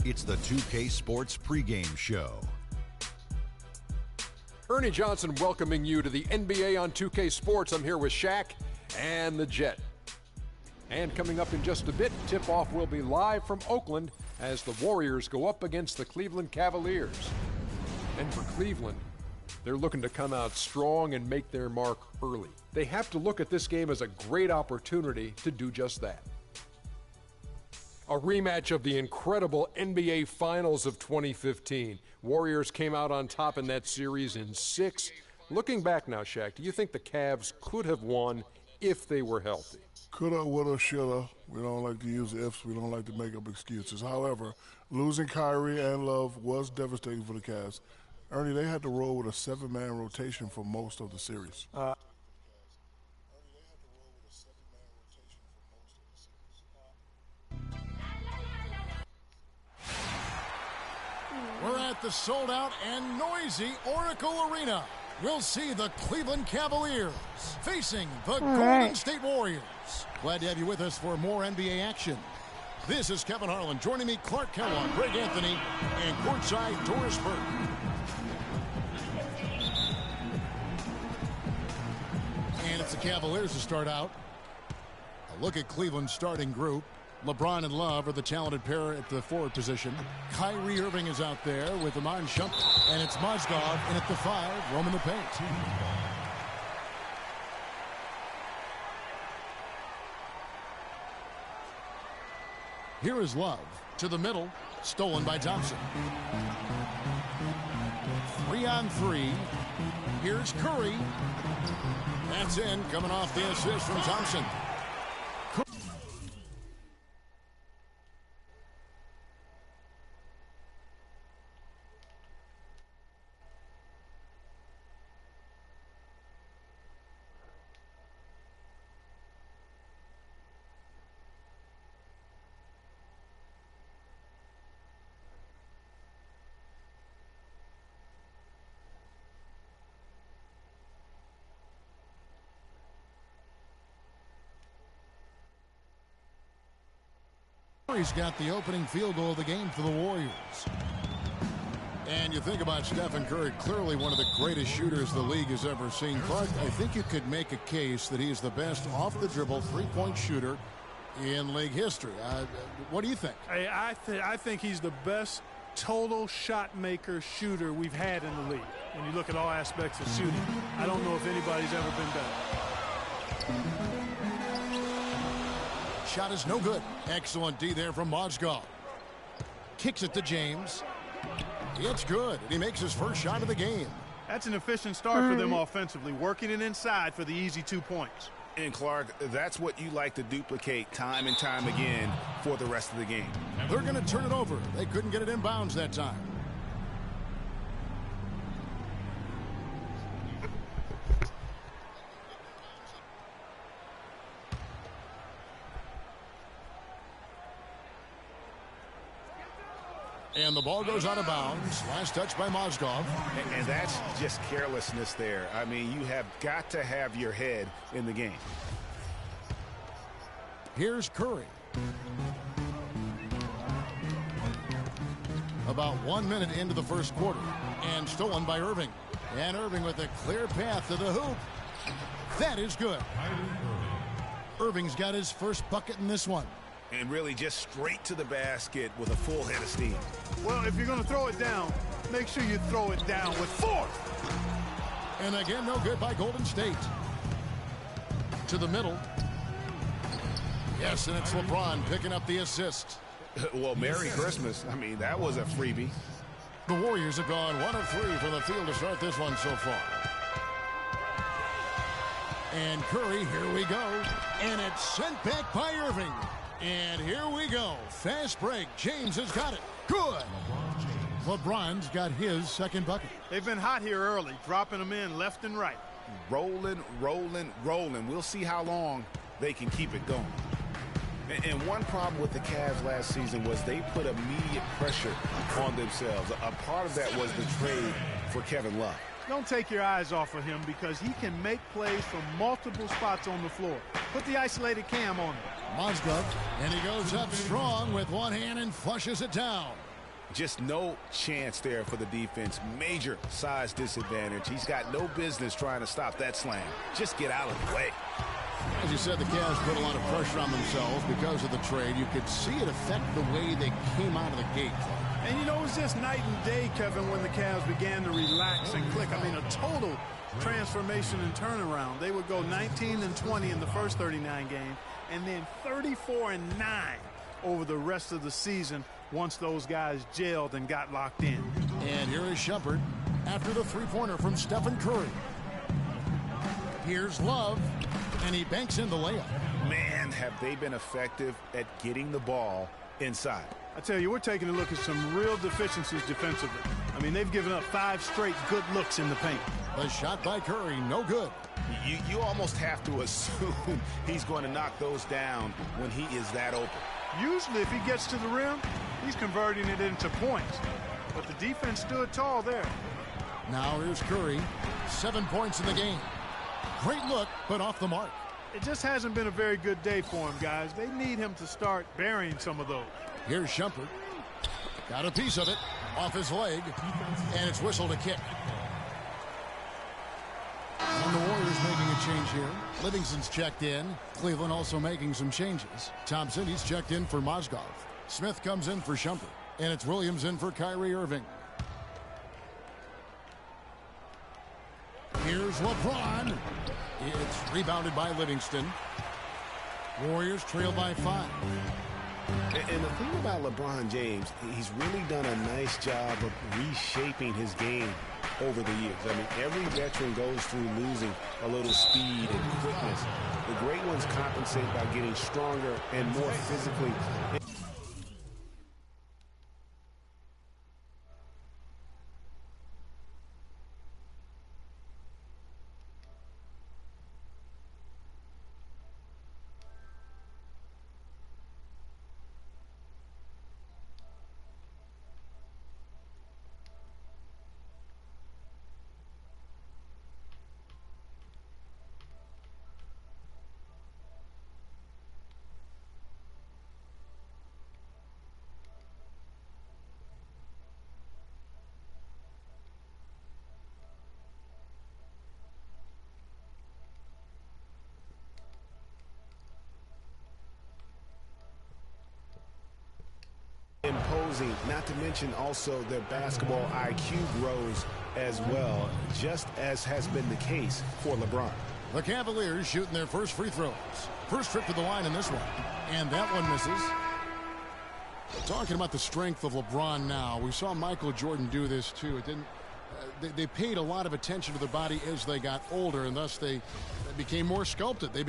It's the 2K Sports pregame show. Ernie Johnson welcoming you to the NBA on 2K Sports. I'm here with Shaq and the Jet. And coming up in just a bit, tip-off will be live from Oakland as the Warriors go up against the Cleveland Cavaliers. And for Cleveland, they're looking to come out strong and make their mark early. They have to look at this game as a great opportunity to do just that. A rematch of the incredible NBA Finals of 2015. Warriors came out on top in that series in 6. Looking back now, Shaq, do you think the Cavs could have won if they were healthy? Coulda, woulda, shoulda. We don't like to use ifs. We don't like to make up excuses. However, losing Kyrie and Love was devastating for the Cavs. Ernie, they had to roll with a 7-man rotation for most of the series. We're at the sold-out and noisy Oracle Arena. We'll see the Cleveland Cavaliers facing the Golden State Warriors. Glad to have you with us for more NBA action. This is Kevin Harlan. Joining me, Clark Kellogg, Greg Anthony, and courtside Doris Burke. And it's the Cavaliers to start out. A look at Cleveland's starting group. LeBron and Love are the talented pair at the forward position. Kyrie Irving is out there with Iman Shumpert. And it's Mozgov in at the 5, roaming the paint. Here is Love to the middle, stolen by Thompson. 3-on-3. Here's Curry. That's in, coming off the assist from Thompson. He's got the opening field goal of the game for the Warriors. And you think about Stephen Curry, clearly one of the greatest shooters the league has ever seen. Clark, I think you could make a case that he's the best off-the-dribble three-point shooter in league history. What do you think? I think he's the best total shot maker shooter we've had in the league. When you look at all aspects of shooting, I don't know if anybody's ever been better. Shot is no good. Excellent D there from Mozgov. Kicks it to James. It's good. He makes his first shot of the game. That's an efficient start for them offensively, working it inside for the easy 2 points. And Clark, that's what you like to duplicate time and time again for the rest of the game. They're going to turn it over. They couldn't get it in bounds that time. And the ball goes out of bounds. Last touch by Mozgov. And that's just carelessness there. I mean, you have got to have your head in the game. Here's Curry. About 1 minute into the first quarter. And stolen by Irving. And Irving with a clear path to the hoop. That is good. Irving's got his first bucket in this one. And really just straight to the basket with a full head of steam. Well, if you're going to throw it down, make sure you throw it down with force. And again, no good by Golden State. To the middle. Yes, and it's LeBron picking up the assist. Well, Merry Christmas. I mean, that was a freebie. The Warriors have gone 1 of 3 from the field to start this one so far. And Curry, here we go. And it's sent back by Irving. And here we go. Fast break. James has got it. Good. LeBron's got his second bucket. They've been hot here early, dropping them in left and right. Rolling, rolling, rolling. We'll see how long they can keep it going. And one problem with the Cavs last season was they put immediate pressure on themselves. A part of that was the trade for Kevin Love. Don't take your eyes off of him because he can make plays from multiple spots on the floor. Put the isolated cam on him. Mozgov, and he goes up strong with one hand and flushes it down. Just no chance there for the defense. Major size disadvantage. He's got no business trying to stop that slam. Just get out of the way. As you said, the Cavs put a lot of pressure on themselves because of the trade. You could see it affect the way they came out of the gate. And, you know, it was just night and day, Kevin, when the Cavs began to relax and click. I mean, a total transformation and turnaround. They would go 19-20 in the first 39 games and then 34-9 over the rest of the season once those guys gelled and got locked in. And here is Shumpert after the three-pointer from Stephen Curry. Here's Love, and he banks in the layup. Man, have they been effective at getting the ball inside. I tell you, we're taking a look at some real deficiencies defensively. I mean, they've given up 5 straight good looks in the paint. The shot by Curry, no good. You almost have to assume he's going to knock those down when he is that open. Usually, if he gets to the rim, he's converting it into points. But the defense stood tall there. Now here's Curry, 7 points in the game. Great look, but off the mark. It just hasn't been a very good day for him, guys. They need him to start burying some of those. Here's Shumpert. Got a piece of it off his leg, and it's whistled a kick. And the Warriors making a change here. Livingston's checked in. Cleveland also making some changes. Thompson, he's checked in for Mozgov. Smith comes in for Shumpert. And it's Williams in for Kyrie Irving. Here's LeBron. It's rebounded by Livingston. Warriors trail by 5. And the thing about LeBron James, he's really done a nice job of reshaping his game over the years. I mean, every veteran goes through losing a little speed and quickness. The great ones compensate by getting stronger and more physically. Imposing, not to mention also their basketball IQ grows as well, just as has been the case for LeBron. The Cavaliers shooting their first free throws. First trip to the line in this one. And that one misses. Talking about the strength of LeBron now, we saw Michael Jordan do this too. It didn't. They paid a lot of attention to their body as they got older, and thus they became more sculpted. They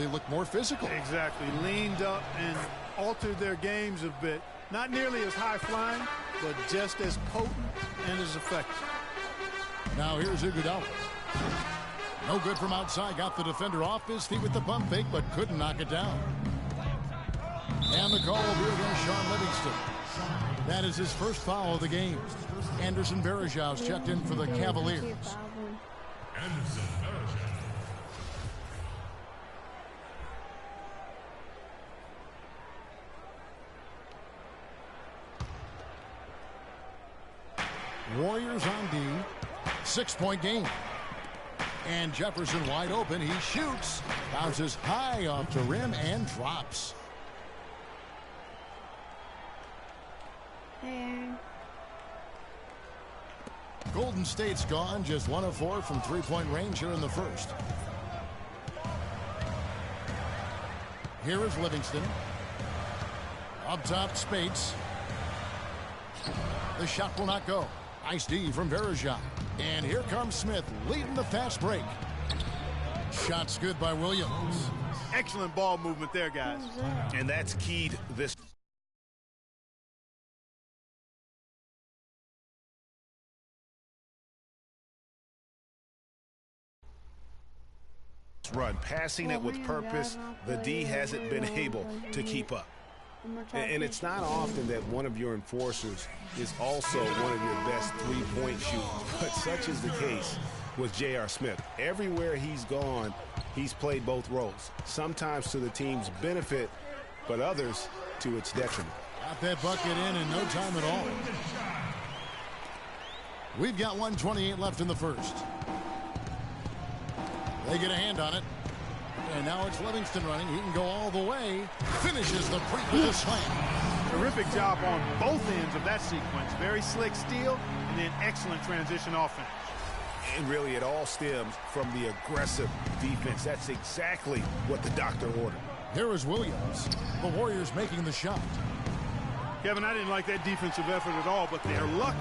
looked more physical. Exactly. Leaned up and altered their games a bit. Not nearly as high-flying, but just as potent and as effective. Now here's Iguodala. No good from outside. Got the defender off his feet with the pump fake, but couldn't knock it down. And the call will be against Sean Livingston. That is his first foul of the game. Anderson Varejão's checked in for the Cavaliers. Warriors on D. 6-point game. And Jefferson wide open. He shoots. Bounces high off the rim and drops. Golden State's gone. Just 1 of 4 from three-point range here in the first. Here is Livingston. Up top, Spates. The shot will not go. Nice D from Varejão. And here comes Smith leading the fast break. Shot's good by Williams. Excellent ball movement there, guys. And that's keyed this run. Passing it with purpose, the D hasn't been able to keep up. And it's not often that one of your enforcers is also one of your best three-point shooters, but such is the case with J.R. Smith. Everywhere he's gone, he's played both roles, sometimes to the team's benefit, but others to its detriment. Got that bucket in no time at all. We've got 1:28 left in the first. They get a hand on it. And now it's Livingston running. He can go all the way. Finishes the break with a slam. Terrific job on both ends of that sequence. Very slick steal and then excellent transition offense. And really, it all stems from the aggressive defense. That's exactly what the doctor ordered. Here is Williams. The Warriors making the shot. Kevin, I didn't like that defensive effort at all, but they're lucky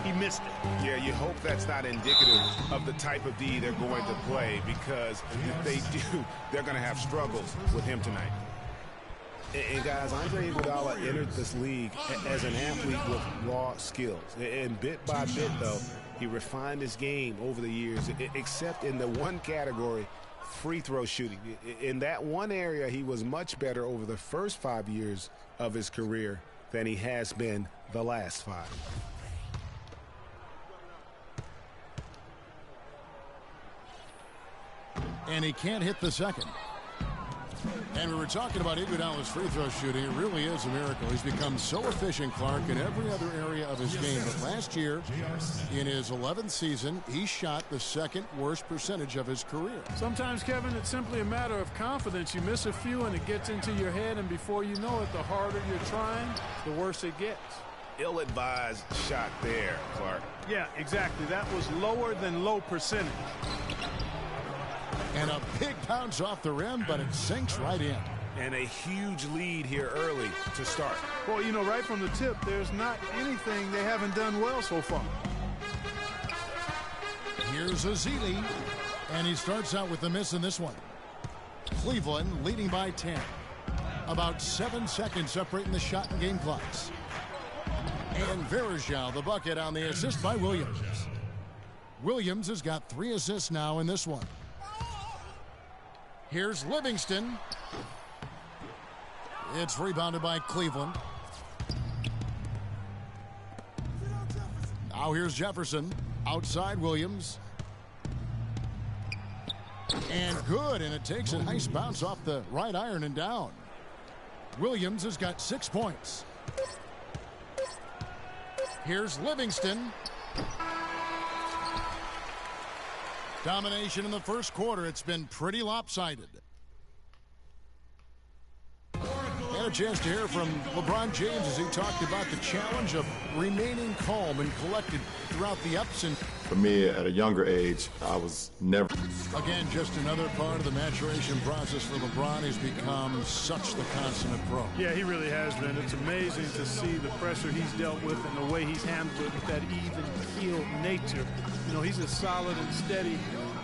he missed it. Yeah, you hope that's not indicative of the type of D they're going to play, because if they do, they're going to have struggles with him tonight. And guys, Andre Iguodala entered this league as an athlete with raw skills. And bit by bit, though, he refined his game over the years, except in the one category, free throw shooting. In that one area, he was much better over the first 5 years of his career than he has been the last 5. And he can't hit the second. And we were talking about Iguodala's free throw shooting. It really is a miracle. He's become so efficient, Clark, in every other area of his game. But last year, in his 11th season, he shot the second worst percentage of his career. Sometimes, Kevin, it's simply a matter of confidence. You miss a few and it gets into your head, and before you know it, the harder you're trying, the worse it gets. Ill-advised shot there, Clark. Yeah, exactly. That was lower than low percentage. And a big bounce off the rim, but it sinks right in. And a huge lead here early to start. Well, you know, right from the tip, there's not anything they haven't done well so far. Here's Azili, and he starts out with a miss in this one. Cleveland leading by 10. About 7 seconds separating the shot and game clocks. And Verajao, the bucket on the assist by Williams. Williams has got 3 assists now in this one. Here's Livingston. It's rebounded by Cleveland. Now here's Jefferson. Outside Williams. And good, and it takes a nice bounce off the right iron and down. Williams has got 6 points. Here's Livingston. Domination in the first quarter. It's been pretty lopsided. And a chance to hear from LeBron James as he talked about the challenge of remaining calm and collected throughout the ups and... For me, at a younger age, I was never... Again, just another part of the maturation process for LeBron. He's become such the consummate pro. Yeah, he really has been. It's amazing to see the pressure he's dealt with and the way he's handled it with that even-keeled nature. You know, he's as solid and steady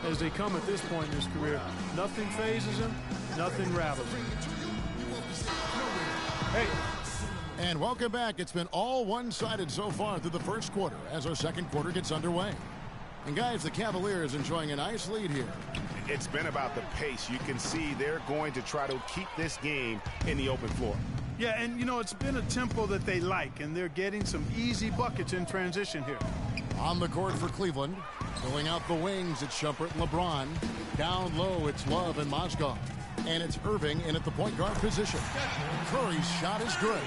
as they come at this point in his career. Nothing phases him, nothing rattles him. Hey. And welcome back. It's been all one-sided so far through the first quarter as our second quarter gets underway. And guys, the Cavaliers enjoying a nice lead here. It's been about the pace. You can see they're going to try to keep this game in the open floor. Yeah, and you know, it's been a tempo that they like, and they're getting some easy buckets in transition here. On the court for Cleveland. Going out the wings, it's Shumpert and LeBron. Down low, it's Love and Mozgov. And it's Irving in at the point guard position. Curry's shot is good.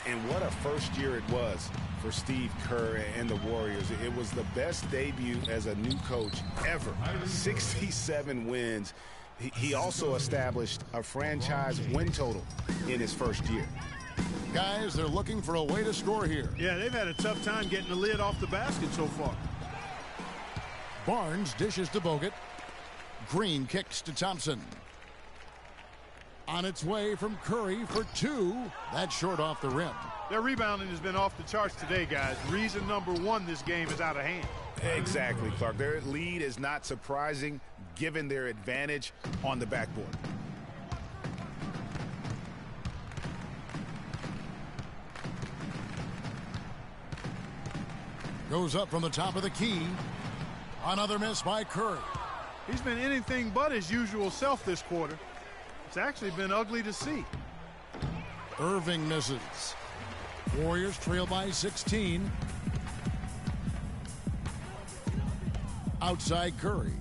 And what a first year it was for Steve Kerr and the Warriors. It was the best debut as a new coach ever. 67 wins. He also established a franchise win total in his first year. Guys, they're looking for a way to score here. Yeah, they've had a tough time getting the lid off the basket so far. Barnes dishes to Bogut. Green kicks to Thompson. On its way from Curry for 2. That's short off the rim. Their rebounding has been off the charts today, guys. Reason number 1, this game is out of hand. Exactly, Clark. Their lead is not surprising given their advantage on the backboard. Goes up from the top of the key. Another miss by Curry. He's been anything but his usual self this quarter. It's actually been ugly to see. Irving misses. Warriors trail by 16. Outside Curry.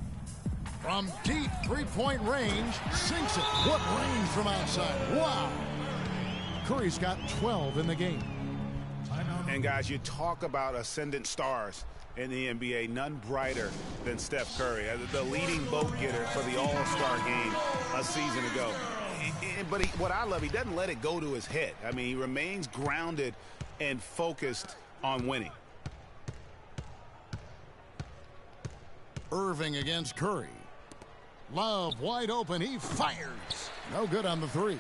From deep three-point range, sinks it. What range from outside. Wow. Curry's got 12 in the game. And guys, you talk about ascendant stars in the NBA, none brighter than Steph Curry, the leading vote getter for the All-Star game a season ago. But what I love, he doesn't let it go to his head. I mean, he remains grounded and focused on winning. Irving against Curry. Love wide open. He fires. No good on the three.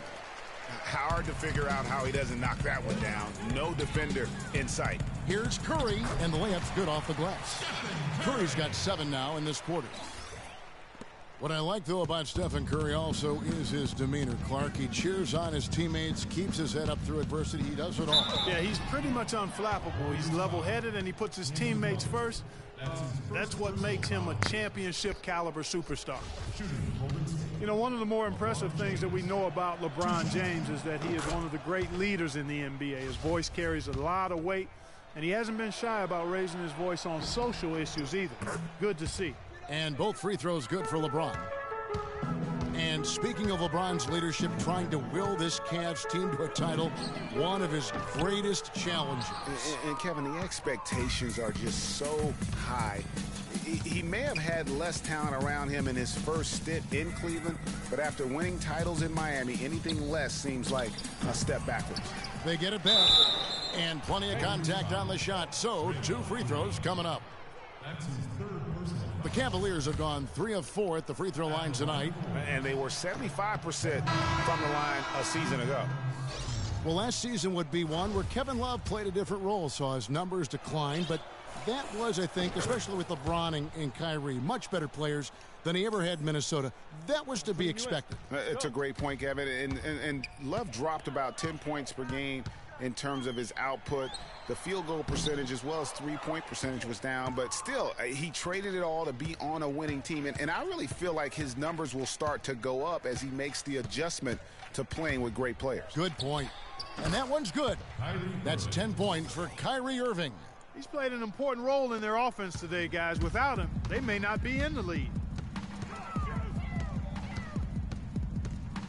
Hard to figure out how he doesn't knock that one down. No defender in sight. Here's Curry, and the layup's good off the glass. Curry's got 7 now in this quarter. What I like, though, about Stephen Curry also is his demeanor, Clark. He cheers on his teammates, keeps his head up through adversity. He does it all. Yeah, he's pretty much unflappable. He's level-headed, and he puts his teammates first. That's what makes him a championship-caliber superstar. You know, one of the more impressive things that we know about LeBron James is that he is one of the great leaders in the NBA. His voice carries a lot of weight, and he hasn't been shy about raising his voice on social issues either. Good to see. And both free throws good for LeBron. And speaking of LeBron's leadership, trying to will this Cavs team to a title, one of his greatest challenges. And Kevin, the expectations are just so high. He may have had less talent around him in his first stint in Cleveland, but after winning titles in Miami, anything less seems like a step backwards. They get it back, and plenty of contact on the shot, so 2 free throws coming up. The Cavaliers have gone 3 of 4 at the free throw line tonight. And they were 75% from the line a season ago. Well, last season would be one where Kevin Love played a different role, saw his numbers decline, but that was, I think, especially with LeBron and Kyrie, much better players than he ever had in Minnesota. That was to be expected. It's a great point, Kevin. And Love dropped about 10 points per game in terms of his output. The field goal percentage as well as three-point percentage was down, but still, he traded it all to be on a winning team. And I really feel like his numbers will start to go up as he makes the adjustment to playing with great players. Good point. And that one's good. That's 10 points for Kyrie Irving. He's played an important role in their offense today, guys. Without him, they may not be in the lead.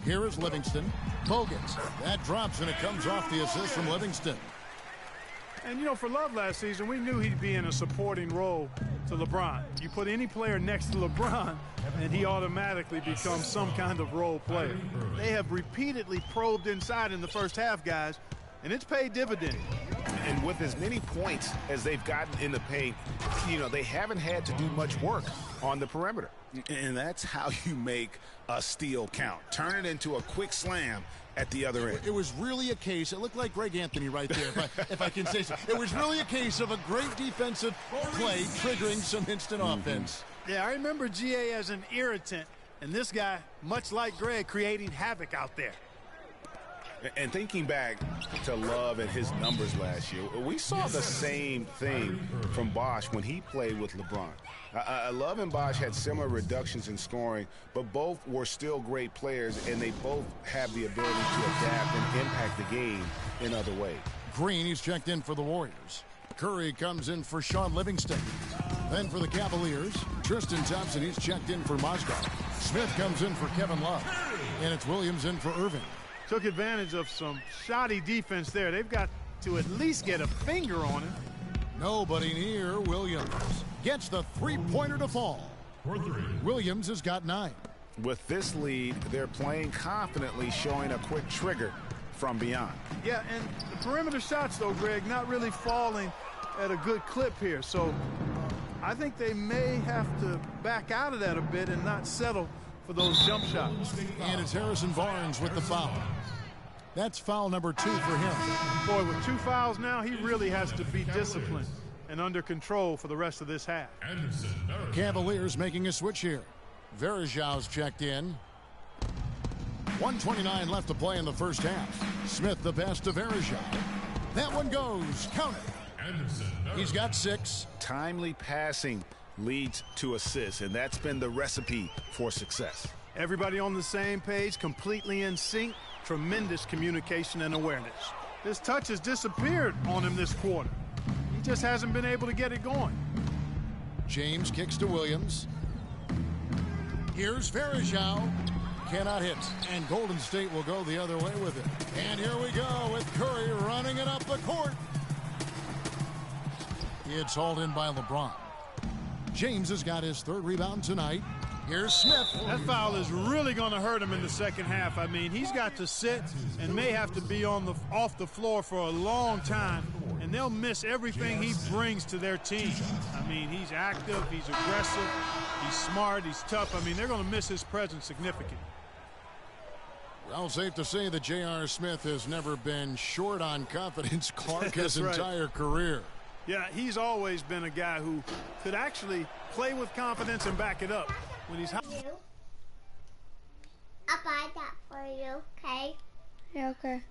Here is Livingston. Bogans. That drops, and it comes off the assist from Livingston. And, you know, for Love last season, we knew he'd be in a supporting role to LeBron. You put any player next to LeBron, and he automatically becomes some kind of role player. They have repeatedly probed inside in the first half, guys, and it's paid dividends. And with as many points as they've gotten in the paint, you know, they haven't had to do much work on the perimeter. And that's how you make a steal count. Turn it into a quick slam at the other end. It was really a case, it looked like Greg Anthony right there, if I can say so. It was really a case of a great defensive play triggering some instant offense. Yeah, I remember GA as an irritant, and this guy, much like Greg, creating havoc out there. And thinking back to Love and his numbers last year, we saw the same thing from Bosh when he played with LeBron. Love and Bosh had similar reductions in scoring, but both were still great players, and they both have the ability to adapt and impact the game in other ways. Green, he's checked in for the Warriors. Curry comes in for Sean Livingston. Then for the Cavaliers, Tristan Thompson, he's checked in for Moscow. Smith comes in for Kevin Love. And it's Williams in for Irving. Took advantage of some shoddy defense there. They've got to at least get a finger on him. Nobody near Williams. Gets the three-pointer to fall. Williams has got 9. With this lead, they're playing confidently, showing a quick trigger from beyond. Yeah, and the perimeter shots, though, Greg, not really falling at a good clip here. So I think they may have to back out of that a bit and not settle for those jump shots. And it's Harrison Barnes with the foul. That's foul number 2 for him. Boy, with 2 fouls now, he really has to be disciplined and under control for the rest of this half. Cavaliers making a switch here. Verjau's checked in. 1:29 left to play in the first half. Smith the pass to Verjau. That one goes. Count it. He's got 6. Timely passing leads to assists, and that's been the recipe for success. Everybody on the same page, completely in sync. Tremendous communication and awareness. This touch has disappeared on him this quarter. He just hasn't been able to get it going. James kicks to Williams. Here's Verjau. Cannot hit. And Golden State will go the other way with it. And here we go with the court. It's hauled in by LeBron. James has got his third rebound tonight. Here's Smith. That foul is really going to hurt him in the second half. I mean, he's got to sit and may have to be off the floor for a long time, and they'll miss everything he brings to their team. I mean, he's active, he's aggressive, he's smart, he's tough. I mean, they're going to miss his presence significantly. Well, safe to say that J.R. Smith has never been short on confidence, Clark, his entire career. Yeah, he's always been a guy who could actually play with confidence and back it up. When he's I'll buy that for you, okay? Yeah, okay.